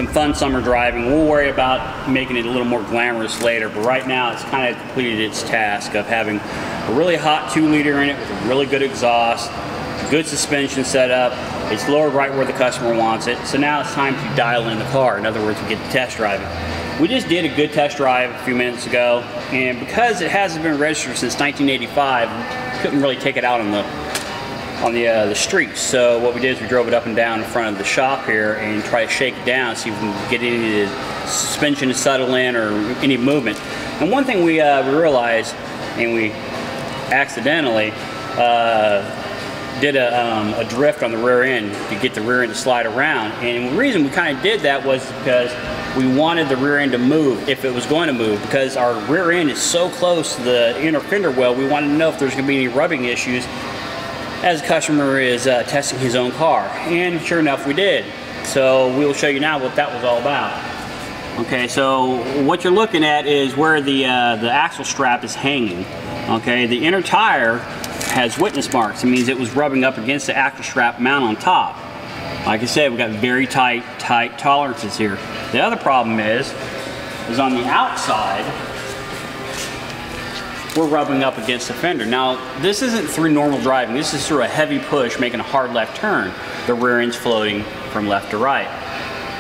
some fun summer driving. We'll worry about making it a little more glamorous later, but right now it's kind of completed its task of having a really hot 2-liter in it with a really good exhaust, good suspension setup. It's lowered right where the customer wants it. So now it's time to dial in the car. In other words, we get to test driving. We just did a good test drive a few minutes ago, and because it hasn't been registered since 1985, we couldn't really take it out on the streets. So what we did is we drove it up and down in front of the shop here and try to shake it down, see if we can get any of the suspension to settle in or any movement. And one thing we realized, and we accidentally did a drift on the rear end to get the rear end to slide around. And the reason we kind of did that was because we wanted the rear end to move if it was going to move, because our rear end is so close to the inner fender well. We wanted to know if there's going to be any rubbing issues as the customer is testing his own car. And sure enough, we did. So we'll show you now what that was all about. Okay, so what you're looking at is where the axle strap is hanging. Okay, the inner tire has witness marks. It means it was rubbing up against the axle strap mount on top. Like I said, we've got very tight tolerances here. The other problem is on the outside, we're rubbing up against the fender. Now, this isn't through normal driving. This is through a heavy push making a hard left turn. The rear end's floating from left to right.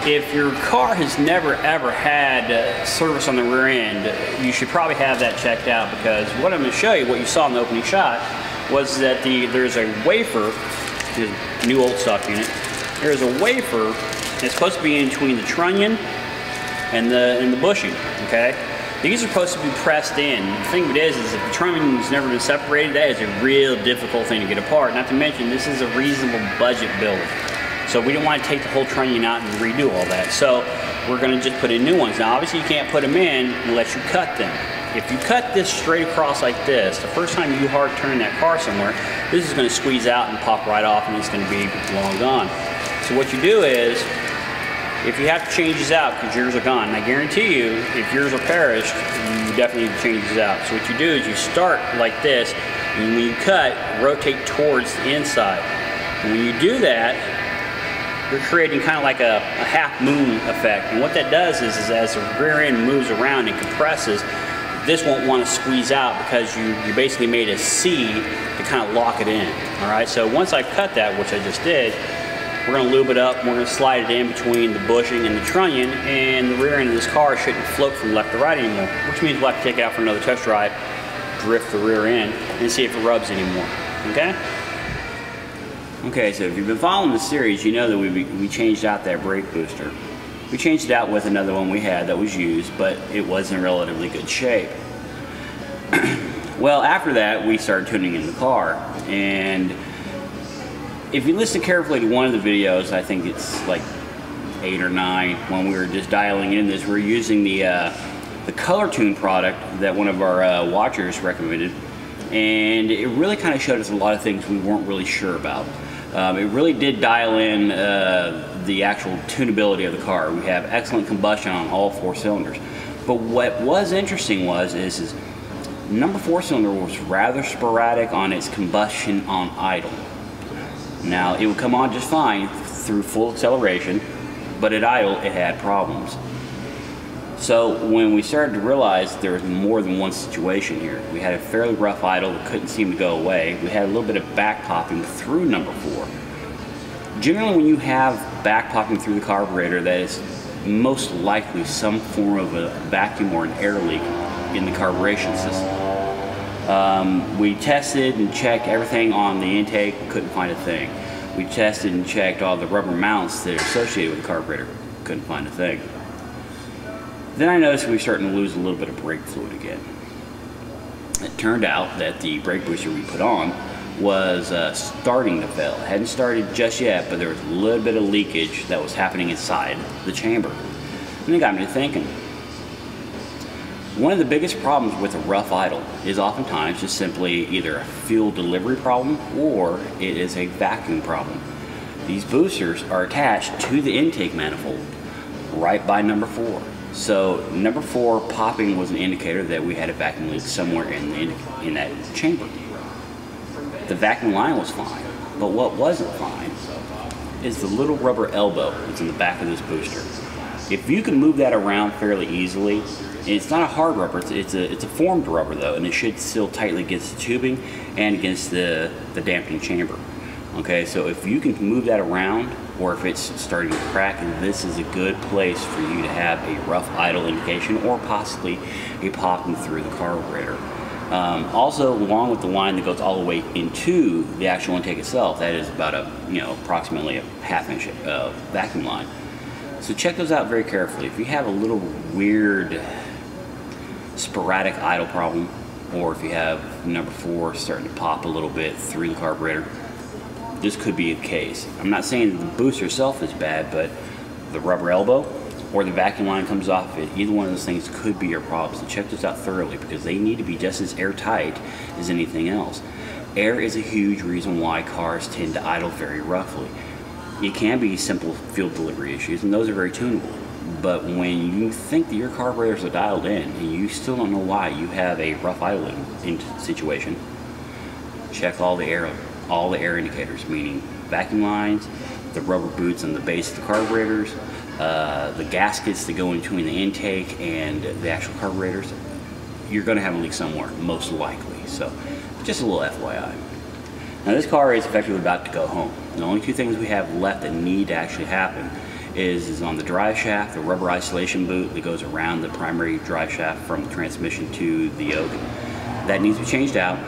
If your car has never ever had service on the rear end, you should probably have that checked out, because what I'm going to show you, what you saw in the opening shot, was that there's a wafer, the new old stock unit, there's a wafer that's supposed to be in between the trunnion and the bushing, okay? These are supposed to be pressed in. The thing of it is if the trunnion's never been separated, that is a real difficult thing to get apart. Not to mention, this is a reasonable budget build. So we didn't want to take the whole trunnion out and redo all that. So we're going to just put in new ones. Now obviously you can't put them in unless you cut them. If you cut this straight across like this, the first time you hard turn that car somewhere, this is going to squeeze out and pop right off, and it's going to be long gone. So what you do is, if you have to change these out because yours are gone, and I guarantee you, if yours are perished, you definitely need to change these out. So what you do is you start like this, and when you cut, rotate towards the inside. And when you do that, you're creating kind of like a half moon effect. And what that does is as the rear end moves around and compresses, this won't want to squeeze out because you basically made a C to kind of lock it in. All right, so once I've cut that, which I just did, we're going to lube it up, and we're going to slide it in between the bushing and the trunnion, and the rear end of this car shouldn't float from left to right anymore, which means we'll have to take it out for another test drive, drift the rear end, and see if it rubs anymore, okay? Okay, so if you've been following the series, you know that we changed out that brake booster. We changed it out with another one we had that was used, but it was in relatively good shape. Well, after that, we started tuning in the car, and if you listen carefully to one of the videos, I think it's like 8 or 9, when we were just dialing in this, we're using the Color Tune product that one of our watchers recommended, and it really kind of showed us a lot of things we weren't really sure about. It really did dial in the actual tunability of the car. We have excellent combustion on all 4 cylinders. But what was interesting is number 4 cylinder was rather sporadic on its combustion on idle. Now, it would come on just fine through full acceleration, but at idle, it had problems. So when we started to realize there was more than one situation here, we had a fairly rough idle that couldn't seem to go away. We had a little bit of back popping through number 4. Generally, when you have back popping through the carburetor, that is most likely some form of a vacuum or an air leak in the carburation system. We tested and checked everything on the intake, couldn't find a thing. We tested and checked all the rubber mounts that are associated with the carburetor, couldn't find a thing. Then I noticed we were starting to lose a little bit of brake fluid again. It turned out that the brake booster we put on was starting to fail. It hadn't started just yet, but there was a little bit of leakage that was happening inside the chamber. And it got me to thinking. One of the biggest problems with a rough idle is oftentimes just simply either a fuel delivery problem or it is a vacuum problem. These boosters are attached to the intake manifold right by number 4. So number 4 popping was an indicator that we had a vacuum leak somewhere in that chamber. The vacuum line was fine, but what wasn't fine is the little rubber elbow that's in the back of this booster. If you can move that around fairly easily, and it's not a hard rubber, it's a formed rubber though, and it should still tightly against the tubing and against the dampening chamber. Okay, so if you can move that around, or if it's starting to crack, this is a good place for you to have a rough idle indication, or possibly a popping through the carburetor. Also, along with the line that goes all the way into the actual intake itself, that is about approximately a ½ inch vacuum line. So check those out very carefully. If you have a little weird sporadic idle problem, or if you have number 4 starting to pop a little bit through the carburetor, this could be the case. I'm not saying the booster itself is bad, but the rubber elbow or the vacuum line comes off it, either one of those things could be your problem. So check this out thoroughly, because they need to be just as airtight as anything else. Air is a huge reason why cars tend to idle very roughly. It can be simple fuel delivery issues, and those are very tunable. But when you think that your carburetors are dialed in and you still don't know why you have a rough idling situation, check all the air indicators, meaning vacuum lines, the rubber boots on the base of the carburetors, the gaskets that go in between the intake and the actual carburetors. You're going to have a leak somewhere, most likely. So just a little FYI. Now this car is effectively about to go home. The only 2 things we have left that need to actually happen is on the drive shaft, the rubber isolation boot that goes around the primary drive shaft from the transmission to the yoke. That needs to be changed out.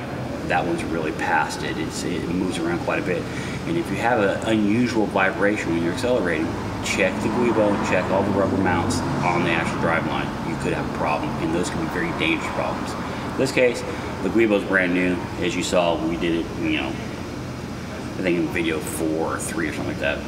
That one's really past it. It moves around quite a bit. And if you have an unusual vibration when you're accelerating, check the guibo, check all the rubber mounts on the actual drive line. You could have a problem, and those can be very dangerous problems. In this case, the guibo's brand new. As you saw, we did it, I think in video 4 or 3 or something like that.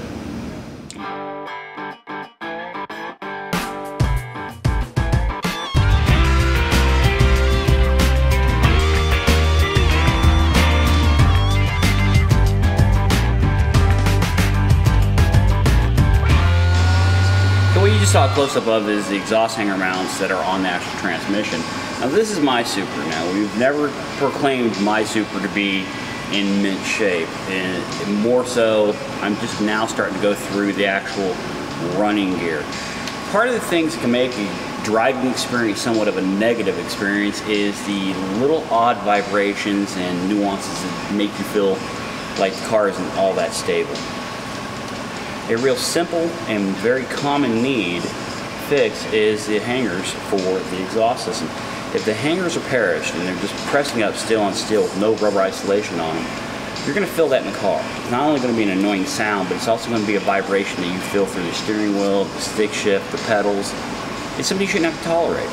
What you just saw close up of is the exhaust hanger mounts that are on the actual transmission. Now this is my Super. Now we've never proclaimed my Super to be in mint shape, and more so I'm just now starting to go through the actual running gear. Part of the things that can make a driving experience somewhat of a negative experience is the little odd vibrations and nuances that make you feel like the car isn't all that stable. A real simple and very common need fix is the hangers for the exhaust system. If the hangers are perished and they're just pressing up steel on steel with no rubber isolation on them, you're going to feel that in the car. It's not only going to be an annoying sound, but it's also going to be a vibration that you feel through the steering wheel, the stick shift, the pedals. It's something you shouldn't have to tolerate.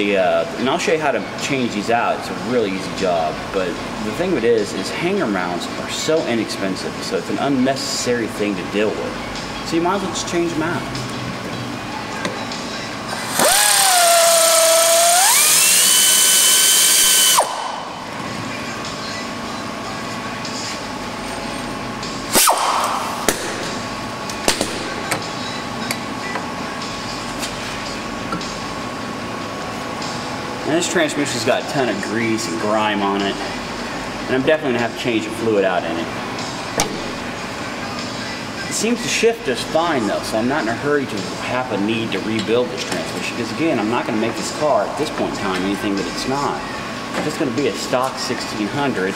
And I'll show you how to change these out. It's a really easy job, but the thing of it is hanger mounts are so inexpensive, so it's an unnecessary thing to deal with. So you might as well just change them out. And this transmission's got a ton of grease and grime on it, and I'm definitely gonna have to change the fluid out in it. It seems to shift just fine though, so I'm not in a hurry to have a need to rebuild this transmission, because again, I'm not gonna make this car at this point in time anything that it's not. It's just gonna be a stock 1600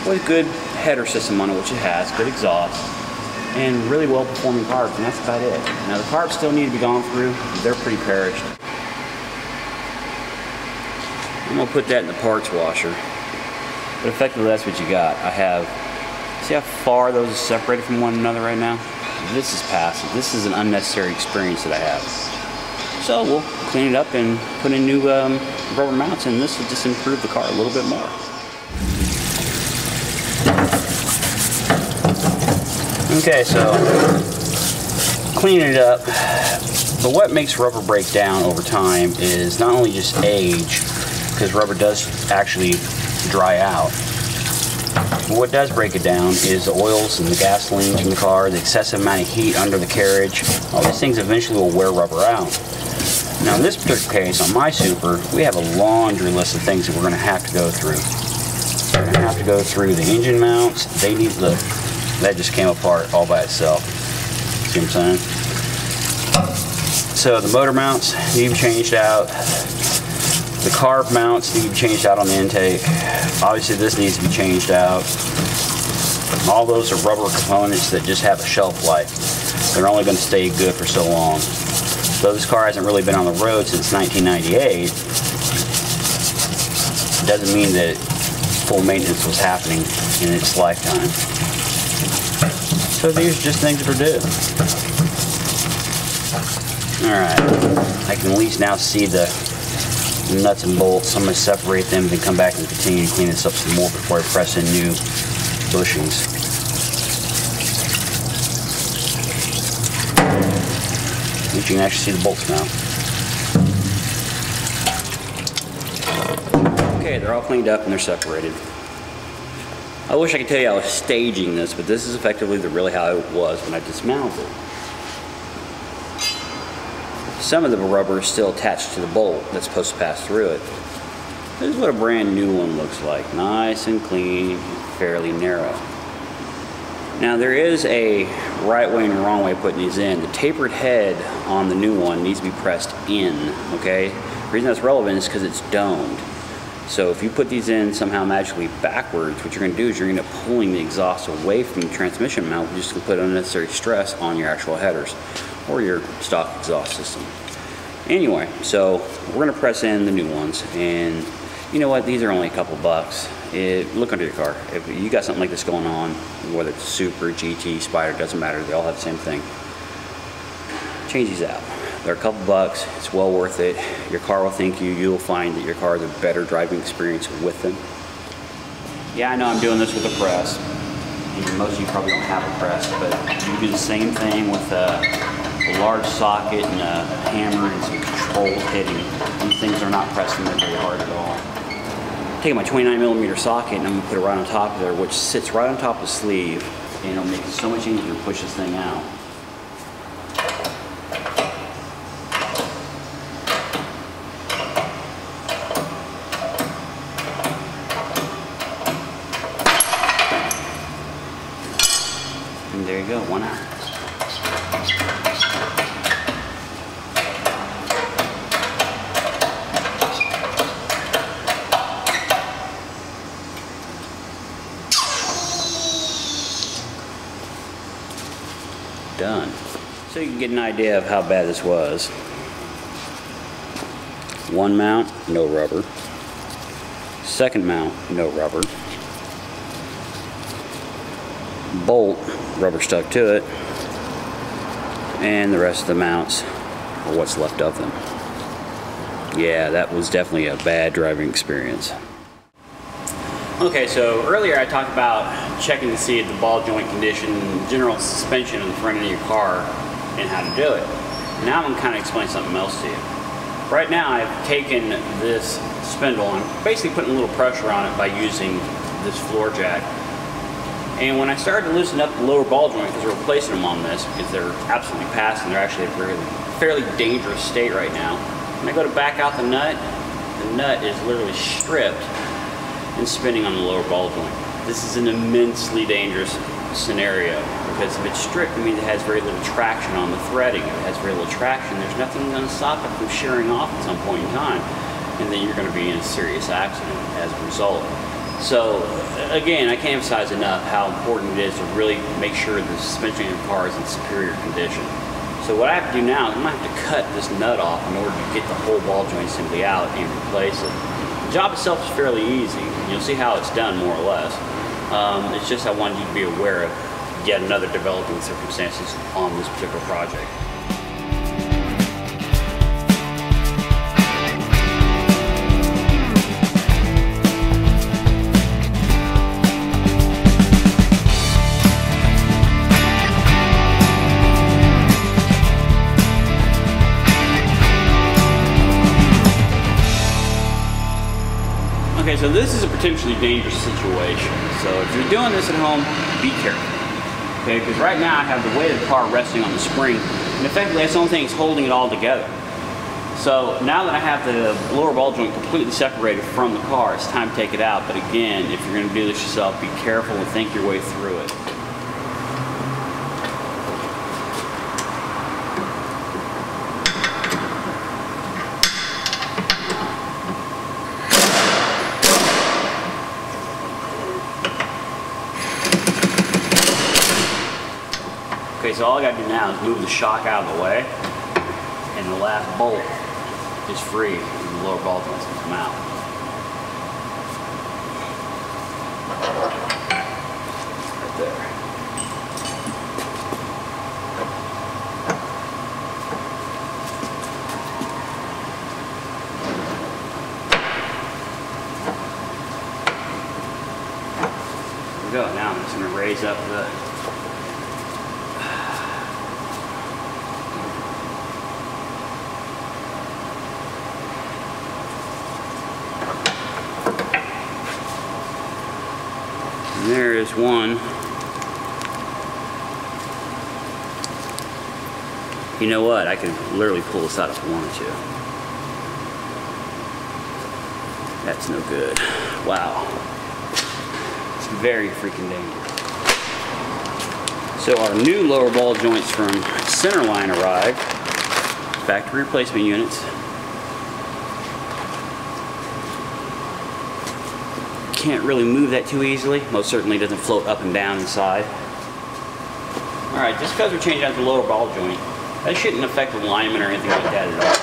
with a good header system on it, which it has, good exhaust, and really well performing carbs, and that's about it. Now the carbs still need to be gone through, they're pretty perished. I'm going to put that in the parts washer, but effectively that's what you got. I have, see how far those are separated from one another right now? This is passive. This is an unnecessary experience that I have. So we'll clean it up and put in new rubber mounts, and this will just improve the car a little bit more. Okay, so cleaning it up, but what makes rubber break down over time is not only just age, because rubber does actually dry out. But what does break it down is the oils and the gasolines in the car, the excessive amount of heat under the carriage. All these things eventually will wear rubber out. Now in this particular case, on my Super, we have a laundry list of things that we're going to have to go through. We're going to have to go through the engine mounts. They need the, that just came apart all by itself. See what I'm saying? So the motor mounts need to be changed out. The carb mounts need to be changed out on the intake. Obviously this needs to be changed out. All those are rubber components that just have a shelf life. They're only going to stay good for so long. Though this car hasn't really been on the road since 1998, it doesn't mean that full maintenance was happening in its lifetime. So these are just things that are due. Alright, I can at least now see the nuts and bolts. I'm going to separate them and come back and continue to clean this up some more before I press in new bushings. You can actually see the bolts now. Okay, they're all cleaned up and they're separated. I wish I could tell you I was staging this, but this is effectively really how it was when I dismounted. Some of the rubber is still attached to the bolt that's supposed to pass through it. This is what a brand new one looks like. Nice and clean, fairly narrow. Now there is a right way and a wrong way of putting these in. The tapered head on the new one needs to be pressed in, okay? The reason that's relevant is because it's domed. So if you put these in somehow magically backwards, what you're going to do is you're going to end up pulling the exhaust away from the transmission mount, which is going to put unnecessary stress on your actual headers or your stock exhaust system. Anyway, so we're going to press in the new ones, and you know what, these are only a couple bucks. Look under your car. If you got something like this going on, whether it's Super, GT, Spider, doesn't matter, they all have the same thing. Change these out. They're a couple bucks, it's well worth it. Your car will thank you. You'll find that your car has a better driving experience with them. Yeah, I know I'm doing this with a press. Most of you probably don't have a press, but you do the same thing with a large socket and a hammer and some controlled hitting. These things are not pressing them very hard at all. I'm taking my 29mm socket and I'm going to put it right on top of there, which sits right on top of the sleeve, and it'll make it so much easier to push this thing out. And there you go, 1 hour. Done. So you can get an idea of how bad this was. One mount, no rubber. Second mount, no rubber. Bolt, rubber stuck to it. And the rest of the mounts are what's left of them. Yeah, that was definitely a bad driving experience. Okay, so earlier I talked about checking to see if the ball joint condition, general suspension in the front end of your car, and how to do it. Now I'm going to kind of explain something else to you. Right now I've taken this spindle and basically putting a little pressure on it by using this floor jack. And when I started to loosen up the lower ball joint, because we're replacing them on this because they're absolutely past and they're actually in a fairly dangerous state right now. When I go to back out the nut is literally stripped and spinning on the lower ball joint. This is an immensely dangerous scenario because if it's stripped, it means it has very little traction on the threading. If it has very little traction, there's nothing going to stop it from shearing off at some point in time, and then you're going to be in a serious accident as a result. So again, I can't emphasize enough how important it is to really make sure the suspension of your car is in superior condition. So what I have to do now is I'm going to have to cut this nut off in order to get the whole ball joint simply out and replace it. The job itself is fairly easy. You'll see how it's done more or less. It's just I wanted you to be aware of yet another developing circumstances on this particular project. Okay, so this is a potentially dangerous situation. So if you're doing this at home, be careful. Okay, because right now I have the weight of the car resting on the spring, and effectively that's the only thing that's holding it all together. So now that I have the lower ball joint completely separated from the car, it's time to take it out. But again, if you're going to do this yourself, be careful and think your way through it. Okay, so all I gotta do now is move the shock out of the way, and the last bolt is free, and the lower ball joints can come out. Right there. There we go. Now I'm just gonna raise up the there is one. You know what? I could literally pull this out if I wanted to. That's no good. Wow. It's very freaking dangerous. So our new lower ball joints from Centerline arrived. Factory replacement units. Can't really move that too easily. Most certainly doesn't float up and down inside. Alright, just because we're changing out the lower ball joint, that shouldn't affect the alignment or anything like that at all.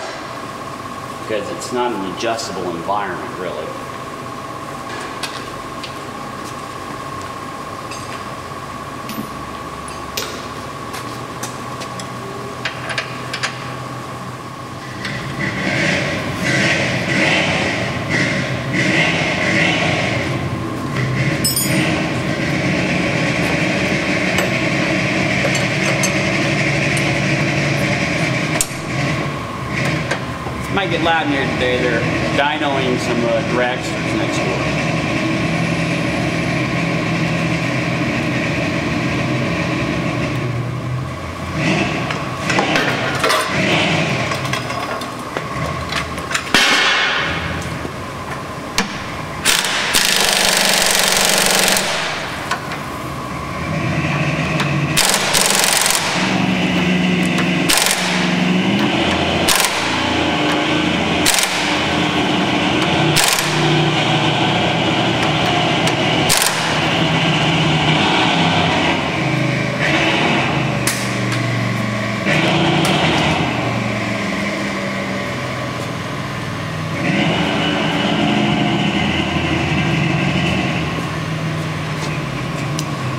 Because it's not an adjustable environment, really. Might get loud in here today. They're dynoing some dragsters next door.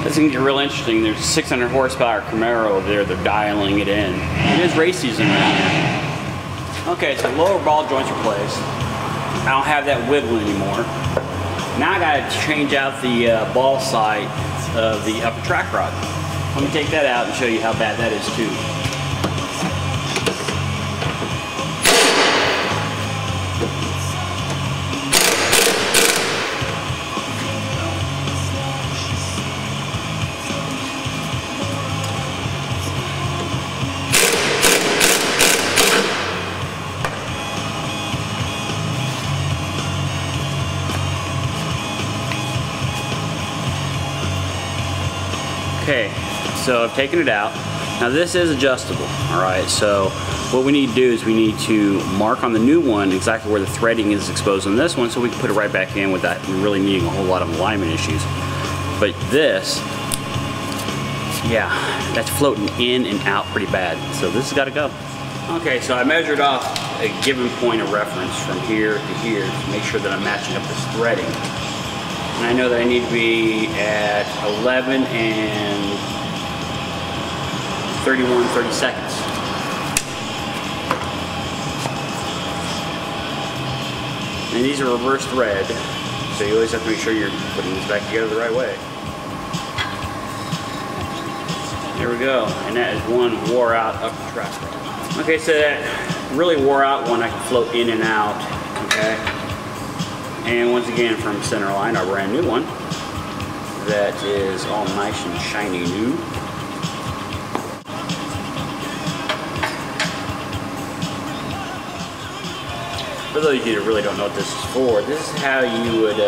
This is going to get real interesting. There's a 600 horsepower Camaro over there. They're dialing it in. It is race season around here. Okay, so lower ball joints replaced. I don't have that wiggle anymore. Now I got to change out the ball sight of the upper track rod. Let me take that out and show you how bad that is too. Okay, so I've taken it out. Now this is adjustable, all right? So what we need to do is we need to mark on the new one exactly where the threading is exposed on this one so we can put it right back in without really needing a whole lot of alignment issues. But this, yeah, that's floating in and out pretty bad. So this has got to go. Okay, so I measured off a given point of reference from here to here to make sure that I'm matching up this threading. And I know that I need to be at 11 and 31, 30 seconds. And these are reverse thread, so you always have to make sure you're putting this back together the right way. There we go, and that is one wore out upper track rod. Okay, so that really wore out one I can float in and out, okay? And once again from Centerline, our brand new one that is all nice and shiny new. For those of you that really don't know what this is for, this is how you would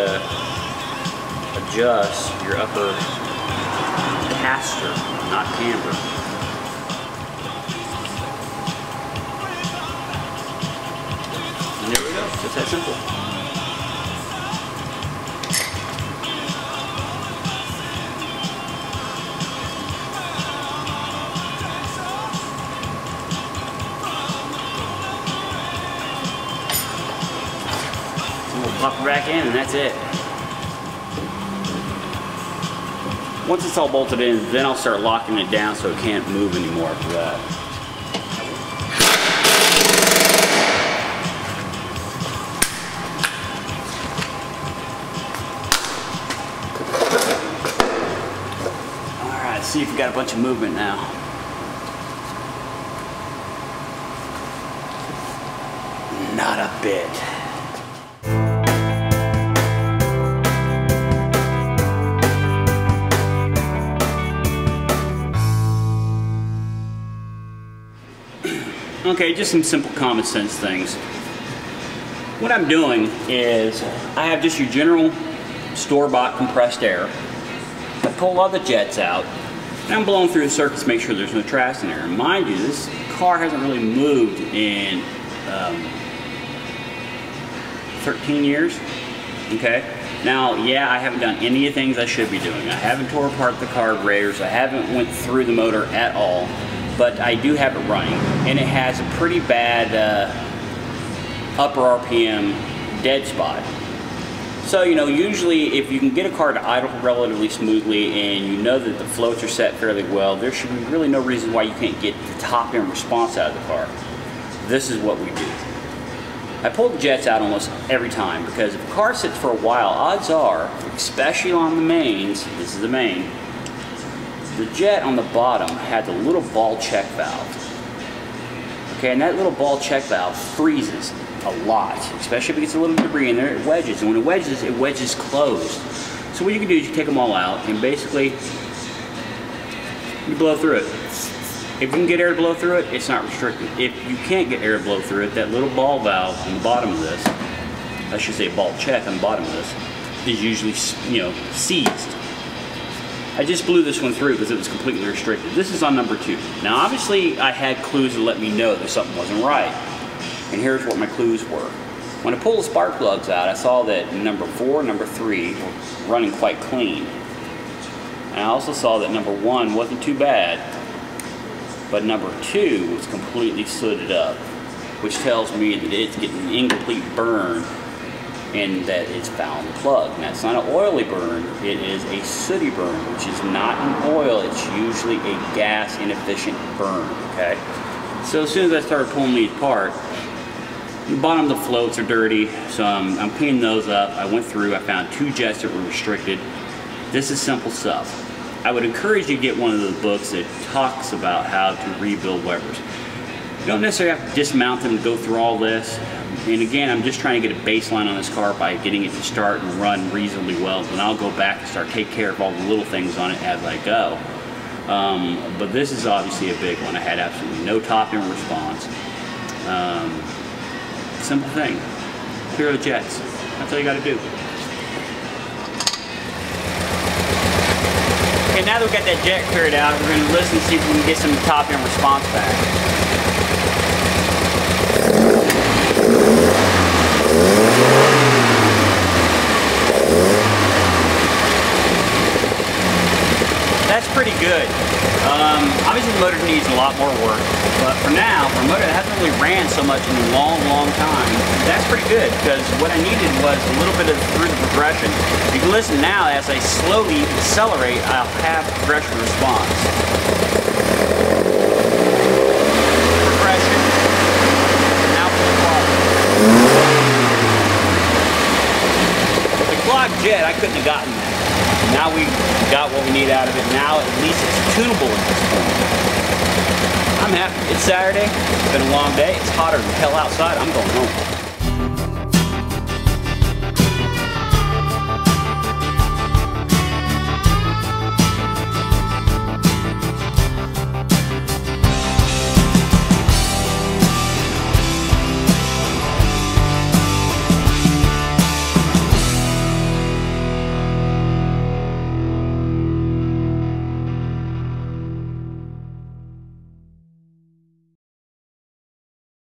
adjust your upper caster, not camber. And there we go, just that simple. pop it back in, and that's it. Once it's all bolted in, then I'll start locking it down so it can't move anymore after that. All right, let's see if we got a bunch of movement now. Not a bit. Okay, just some simple common sense things. What I'm doing is I have just your general store-bought compressed air. I pull all the jets out and I'm blowing through the circuits to make sure there's no trash in there. And mind you, this car hasn't really moved in 13 years. Okay. Now, yeah, I haven't done any of the things I should be doing. I haven't tore apart the carburetors. I haven't went through the motor at all. But I do have it running, and it has a pretty bad upper RPM dead spot. So, you know, usually if you can get a car to idle relatively smoothly and you know that the floats are set fairly well, there should be really no reason why you can't get the top end response out of the car. This is what we do. I pull the jets out almost every time because if a car sits for a while, odds are, especially on the mains, this is the main, the jet on the bottom had the little ball check valve. Okay, and that little ball check valve freezes a lot, especially if it gets a little debris in there, it wedges. And when it wedges closed. So what you can do is you take them all out and basically you blow through it. If you can get air to blow through it, it's not restricted. If you can't get air to blow through it, that little ball valve on the bottom of this, I should say ball check on the bottom of this, is usually, you know, seized. I just blew this one through because it was completely restricted. This is on number 2. Now obviously I had clues to let me know that something wasn't right. And here's what my clues were. When I pulled the spark plugs out, I saw that number 4 and number 3 were running quite clean. And I also saw that number 1 wasn't too bad, but number 2 was completely sooted up, which tells me that it's getting an incomplete burn and that it's found the plug. Now it's not an oily burn, it is a sooty burn, which is not an oil, it's usually a gas inefficient burn, okay? So as soon as I started pulling these apart, the bottom of the floats are dirty, so I'm cleaning those up. I went through, I found 2 jets that were restricted. This is simple stuff. I would encourage you to get one of the books that talks about how to rebuild Webers. You don't necessarily have to dismount them and go through all this. And again, I'm just trying to get a baseline on this car by getting it to start and run reasonably well. And I'll go back and start take care of all the little things on it as I go. But this is obviously a big one. I had absolutely no top end response. Simple thing. Clear the jets. That's all you got to do. Okay, now that we've got that jet cleared out, we're going to listen and see if we can get some top end response back. That's pretty good. Obviously the motor needs a lot more work, but for now, for a motor that hasn't really ran so much in a long, long time, that's pretty good because what I needed was a little bit of through the progression. You can listen now as I slowly accelerate, I'll have progression response. Progression. Now for the clog. The clogged jet, I couldn't have gotten that. Now we got what we need out of it. Now at least it's tunable at this point. I'm happy. It's Saturday. It's been a long day. It's hotter than hell outside. I'm going home.